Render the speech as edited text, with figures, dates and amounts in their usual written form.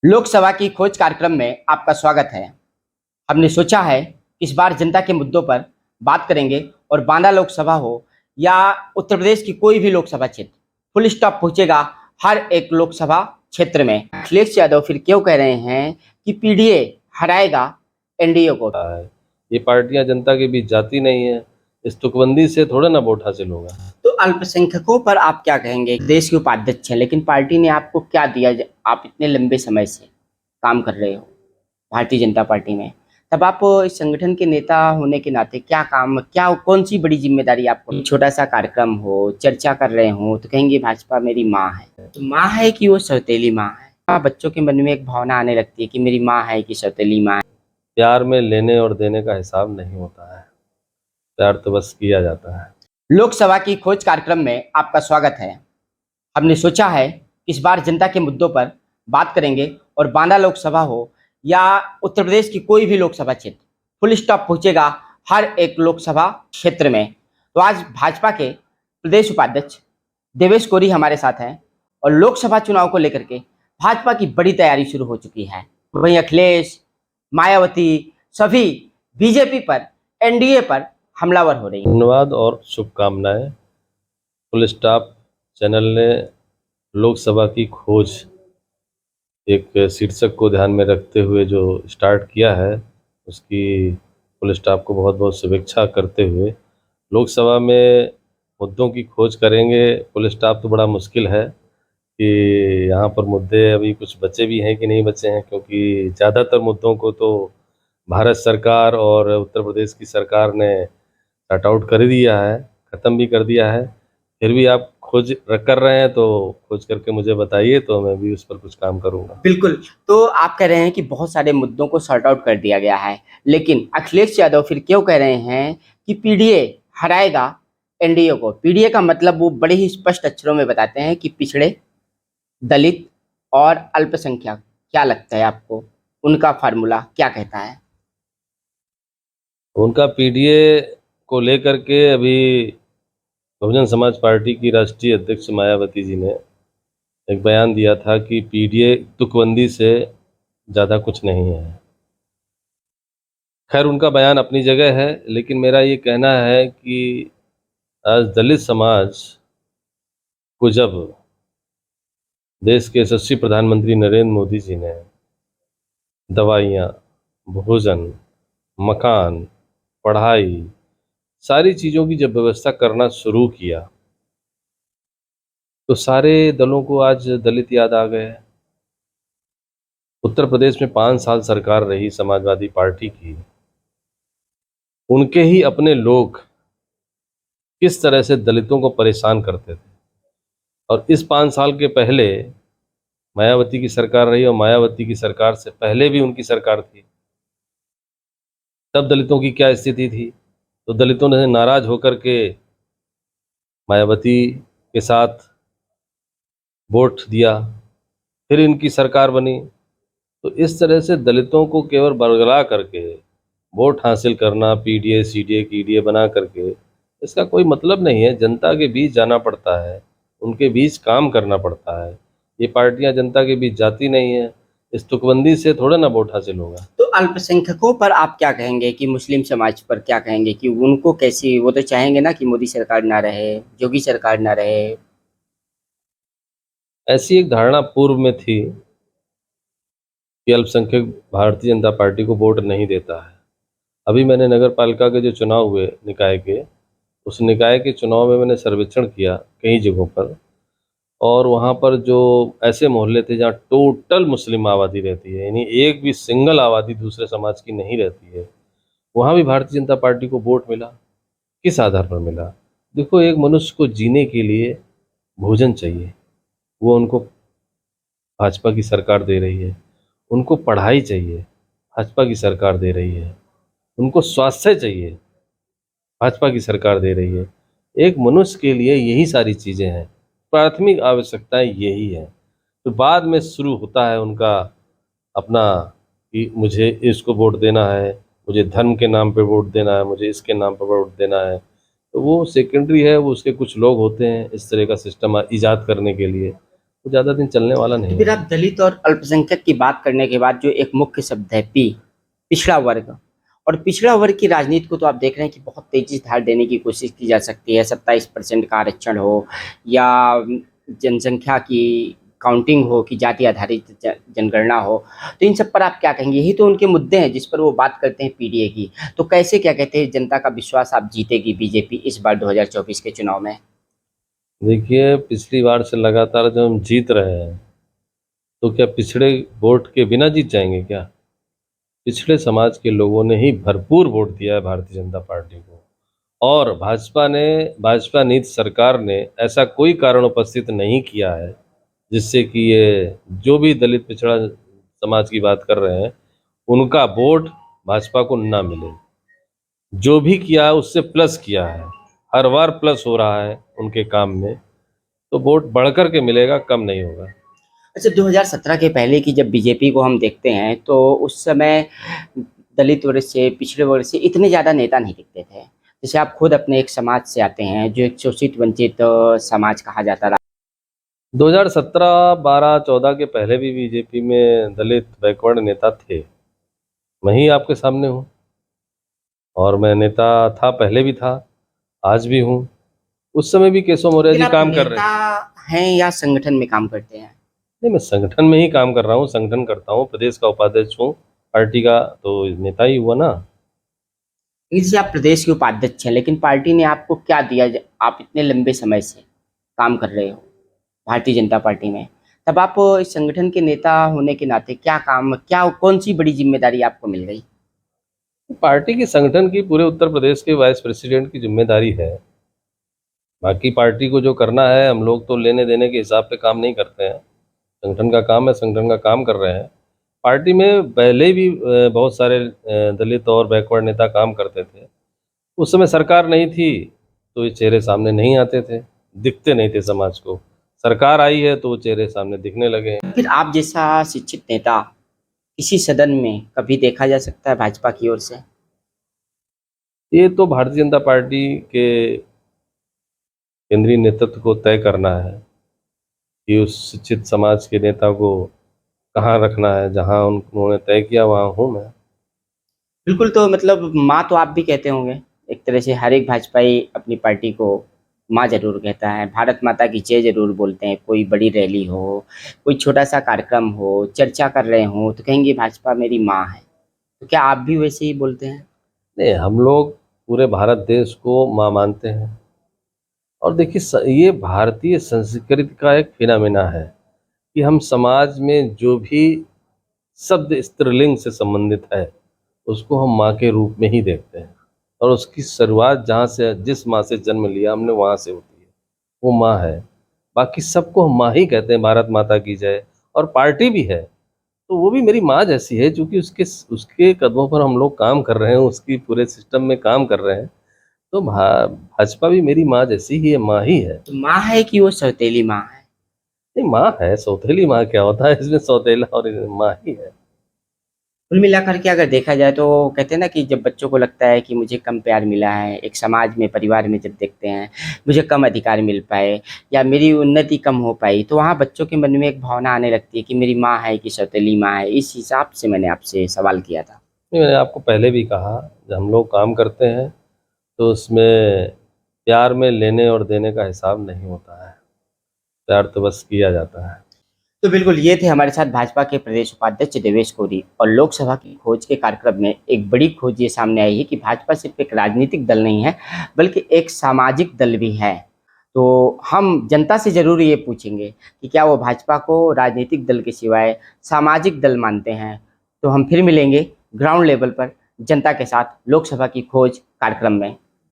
लोकसभा की खोज कार्यक्रम में आपका स्वागत है। हमने सोचा है कि इस बार जनता के मुद्दों पर बात करेंगे और बांदा लोकसभा हो या उत्तर प्रदेश की कोई भी लोकसभा क्षेत्र, फुल स्टॉप पहुंचेगा हर एक लोकसभा क्षेत्र में। अखिलेश यादव फिर क्यों कह रहे हैं कि पीडीए हराएगा एनडीए को। ये पार्टियां जनता के बीच जाती नहीं है। इस तुकबंदी से थोड़ा ना वोट हासिल होगा। तो अल्पसंख्यकों पर आप क्या कहेंगे? देश के उपाध्यक्ष हैं, लेकिन पार्टी ने आपको क्या दिया? आप इतने लंबे समय से काम कर रहे हो भारतीय जनता पार्टी में, तब आप इस संगठन के नेता होने के नाते क्या कौन सी बड़ी जिम्मेदारी आपको? छोटा सा कार्यक्रम हो, चर्चा कर रहे हो तो कहेंगे भाजपा मेरी माँ है। तो माँ है कि वो सौतेली माँ है? बच्चों के मन में एक भावना आने लगती है कि मेरी माँ है कि सौतेली माँ है। प्यार में लेने और देने का हिसाब नहीं होता है। प्यार तो बस किया जाता है। लोकसभा की खोज कार्यक्रम में आपका स्वागत है। हमने सोचा है कि इस बार जनता के मुद्दों पर बात करेंगे और बांदा लोकसभा हो या उत्तर प्रदेश की कोई भी लोकसभा क्षेत्र, फुल स्टॉप पहुंचेगा हर एक लोकसभा क्षेत्र में। तो आज भाजपा के प्रदेश उपाध्यक्ष देवेश कोरी हमारे साथ हैं और लोकसभा चुनाव को लेकर के भाजपा की बड़ी तैयारी शुरू हो चुकी है। वहीं अखिलेश, मायावती सभी बीजेपी पर, एनडीए पर हमलावर हो रही हैं। धन्यवाद और शुभकामनाएं। फुल स्टॉप चैनल ने लोकसभा की खोज एक शीर्षक को ध्यान में रखते हुए जो स्टार्ट किया है, उसकी फुल स्टॉप को बहुत बहुत शुभेच्छा करते हुए लोकसभा में मुद्दों की खोज करेंगे। फुल स्टॉप तो बड़ा मुश्किल है कि यहाँ पर मुद्दे अभी कुछ बचे भी हैं कि नहीं बचे हैं, क्योंकि ज़्यादातर मुद्दों को तो भारत सरकार और उत्तर प्रदेश की सरकार ने शट आउट कर दिया है, ख़त्म भी कर दिया है। फिर भी आप खोज कर रहे हैं तो खोज करके मुझे बताइए, तो मैं भी उस पर कुछ काम करूँगा। बिल्कुल। तो आप कह रहे हैं कि बहुत सारे मुद्दों को सॉर्ट आउट कर दिया गया है, लेकिन अखिलेश यादव फिर क्यों कह रहे हैं कि पीडीए हराएगा एनडीए को? पीडीए का मतलब वो बड़े ही स्पष्ट अक्षरों में बताते हैं कि पिछड़े, दलित और अल्पसंख्यक। क्या लगता है आपको, उनका फार्मूला क्या कहता है? उनका पीडीए को लेकर के अभी बहुजन समाज पार्टी की राष्ट्रीय अध्यक्ष मायावती जी ने एक बयान दिया था कि पीडीए तुकबंदी से ज़्यादा कुछ नहीं है। खैर, उनका बयान अपनी जगह है, लेकिन मेरा ये कहना है कि आज दलित समाज को जब देश के यशस्वी प्रधानमंत्री नरेंद्र मोदी जी ने दवाइयाँ, भोजन, मकान, पढ़ाई, सारी चीज़ों की जब व्यवस्था करना शुरू किया, तो सारे दलों को आज दलित याद आ गए। उत्तर प्रदेश में 5 साल सरकार रही समाजवादी पार्टी की, उनके ही अपने लोग किस तरह से दलितों को परेशान करते थे। और इस 5 साल के पहले मायावती की सरकार रही, और मायावती की सरकार से पहले भी उनकी सरकार थी। तब दलितों की क्या स्थिति थी? तो दलितों ने नाराज होकर के मायावती के साथ वोट दिया, फिर इनकी सरकार बनी। तो इस तरह से दलितों को केवल बरगला करके वोट हासिल करना, पीडीए सीडीए कीडीए बना करके, इसका कोई मतलब नहीं है। जनता के बीच जाना पड़ता है, उनके बीच काम करना पड़ता है। ये पार्टियां जनता के बीच जाती नहीं है। इस तुकबंदी से थोड़ा ना वोट हासिल होगा। तो अल्पसंख्यकों पर आप क्या कहेंगे कि मुस्लिम समाज पर क्या कहेंगे कि उनको कैसी, वो तो चाहेंगे ना कि मोदी सरकार ना रहे, योगी सरकार ना रहे। ऐसी एक धारणा पूर्व में थी कि अल्पसंख्यक भारतीय जनता पार्टी को वोट नहीं देता है। अभी मैंने नगर पालिका के जो चुनाव हुए निकाय के, उस निकाय के चुनाव में मैंने सर्वेक्षण किया कई जगहों पर, और वहाँ पर जो ऐसे मोहल्ले थे जहाँ टोटल मुस्लिम आबादी रहती है, यानी एक भी सिंगल आबादी दूसरे समाज की नहीं रहती है, वहाँ भी भारतीय जनता पार्टी को वोट मिला। किस आधार पर मिला? देखो, एक मनुष्य को जीने के लिए भोजन चाहिए, वो उनको भाजपा की सरकार दे रही है। उनको पढ़ाई चाहिए, भाजपा की सरकार दे रही है। उनको स्वास्थ्य चाहिए, भाजपा की सरकार दे रही है। एक मनुष्य के लिए यही सारी चीज़ें हैं, प्राथमिक आवश्यकताएं यही हैं। तो बाद में शुरू होता है उनका अपना कि मुझे इसको वोट देना है, मुझे धर्म के नाम पे वोट देना है, मुझे इसके नाम पे वोट देना है। तो वो सेकेंडरी है, वो उसके कुछ लोग होते हैं इस तरह का सिस्टम ईजाद करने के लिए। वो ज़्यादा दिन चलने वाला नहीं फिर है। आप दलित और अल्पसंख्यक की बात करने के बाद जो एक मुख्य शब्द है पी, पिछड़ा वर्ग, और पिछड़ा वर्ग की राजनीति को तो आप देख रहे हैं कि बहुत तेजी से धार देने की कोशिश की जा सकती है। 27% का आरक्षण हो या जनसंख्या की काउंटिंग हो कि जाति आधारित जनगणना हो, तो इन सब पर आप क्या कहेंगे? यही तो उनके मुद्दे हैं जिस पर वो बात करते हैं पीडीए की। तो कैसे, क्या कहते हैं, जनता का विश्वास आप जीतेगी बीजेपी इस बार 2024 के चुनाव में? देखिए, पिछली बार से लगातार जब हम जीत रहे हैं, तो क्या पिछड़े वोट के बिना जीत जाएंगे क्या? पिछड़े समाज के लोगों ने ही भरपूर वोट दिया है भारतीय जनता पार्टी को। और भाजपा नीति सरकार ने ऐसा कोई कारण उपस्थित नहीं किया है जिससे कि ये जो भी दलित पिछड़ा समाज की बात कर रहे हैं, उनका वोट भाजपा को ना मिले। जो भी किया है उससे प्लस किया है, हर बार प्लस हो रहा है उनके काम में, तो वोट बढ़कर के मिलेगा, कम नहीं होगा। अच्छा, 2017 के पहले की जब बीजेपी को हम देखते हैं तो उस समय दलित वर्ग से, पिछड़े वर्ग से इतने ज़्यादा नेता नहीं दिखते थे। जैसे आप खुद अपने एक समाज से आते हैं जो एक शोषित वंचित समाज कहा जाता रहा। 2017, 12, 14 के पहले भी बीजेपी में दलित बैकवर्ड नेता थे। मैं ही आपके सामने हूँ, और मैं नेता था, पहले भी था, आज भी हूँ। उस समय भी केशव मौर्य फिर जी आप काम कर रहे नेता थे। हैं या संगठन में काम करते हैं? नहीं, मैं संगठन में ही काम कर रहा हूँ, संगठन करता हूँ, प्रदेश का उपाध्यक्ष हूँ पार्टी का, तो नेता ही हुआ ना। जैसे आप प्रदेश के उपाध्यक्ष हैं, लेकिन पार्टी ने आपको क्या दिया? आप इतने लंबे समय से काम कर रहे हो भारतीय जनता पार्टी में, तब आप इस संगठन के नेता होने के नाते क्या काम, क्या कौन सी बड़ी जिम्मेदारी आपको मिल गई? पार्टी की, संगठन की, पूरे उत्तर प्रदेश के वाइस प्रेसिडेंट की जिम्मेदारी है। बाकी पार्टी को जो करना है, हम लोग तो लेने देने के हिसाब पे काम नहीं करते हैं। संगठन का काम है, संगठन का काम कर रहे हैं। पार्टी में पहले भी बहुत सारे दलित और बैकवर्ड नेता काम करते थे। उस समय सरकार नहीं थी तो ये चेहरे सामने नहीं आते थे, दिखते नहीं थे समाज को। सरकार आई है तो वो चेहरे सामने दिखने लगे हैं। फिर आप जैसा शिक्षित नेता किसी सदन में कभी देखा जा सकता है भाजपा की ओर से? ये तो भारतीय जनता पार्टी के केंद्रीय नेतृत्व को तय करना है कि उस शिक्षित समाज के नेता को कहाँ रखना है। जहाँ उन्होंने तय किया वहाँ हूँ मैं। बिल्कुल, तो मतलब माँ तो आप भी कहते होंगे, एक तरह से हर एक भाजपाई अपनी पार्टी को माँ जरूर कहता है, भारत माता की जय जरूर बोलते हैं। कोई बड़ी रैली हो, कोई छोटा सा कार्यक्रम हो, चर्चा कर रहे हो तो कहेंगे भाजपा मेरी माँ है। तो क्या आप भी वैसे ही बोलते हैं? नहीं, हम लोग पूरे भारत देश को माँ मानते हैं। और देखिए, ये भारतीय संस्कृति का एक फिनोमेना है कि हम समाज में जो भी शब्द स्त्रीलिंग से संबंधित है, उसको हम माँ के रूप में ही देखते हैं। और उसकी शुरुआत जहाँ से, जिस माँ से जन्म लिया हमने, वहाँ से होती है, वो माँ है। बाकी सबको हम माँ ही कहते हैं, भारत माता की जय। और पार्टी भी है तो वो भी मेरी माँ जैसी है, क्योंकि उसके उसके कदमों पर हम लोग काम कर रहे हैं, उसकी पूरे सिस्टम में काम कर रहे हैं। तो भाजपा भी मेरी माँ जैसी ही है, माँ ही है। तो माँ है कि वो सौतेली माँ है? नहीं, माँ है। सौतेली माँ क्या होता है इसमें? सौतेला और माँ ही है। कुल मिलाकर के अगर देखा जाए तो कहते हैं ना कि जब बच्चों को लगता है कि मुझे कम प्यार मिला है, एक समाज में, परिवार में जब देखते हैं मुझे कम अधिकार मिल पाए या मेरी उन्नति कम हो पाई, तो वहाँ बच्चों के मन में एक भावना आने लगती है कि मेरी माँ है कि सौतेली माँ है। इस हिसाब से मैंने आपसे सवाल किया था। नहीं, मैंने आपको पहले भी कहा, जब हम लोग काम करते हैं तो उसमें प्यार में लेने और देने का हिसाब नहीं होता है। प्यार तो बस किया जाता है। तो बिल्कुल, ये थे हमारे साथ भाजपा के प्रदेश उपाध्यक्ष देवेश कोरी। और लोकसभा की खोज के कार्यक्रम में एक बड़ी खोज ये सामने आई है कि भाजपा सिर्फ एक राजनीतिक दल नहीं है, बल्कि एक सामाजिक दल भी है। तो हम जनता से जरूर ये पूछेंगे कि क्या वो भाजपा को राजनीतिक दल के सिवाय सामाजिक दल मानते हैं। तो हम फिर मिलेंगे ग्राउंड लेवल पर जनता के साथ लोकसभा की खोज कार्यक्रम में।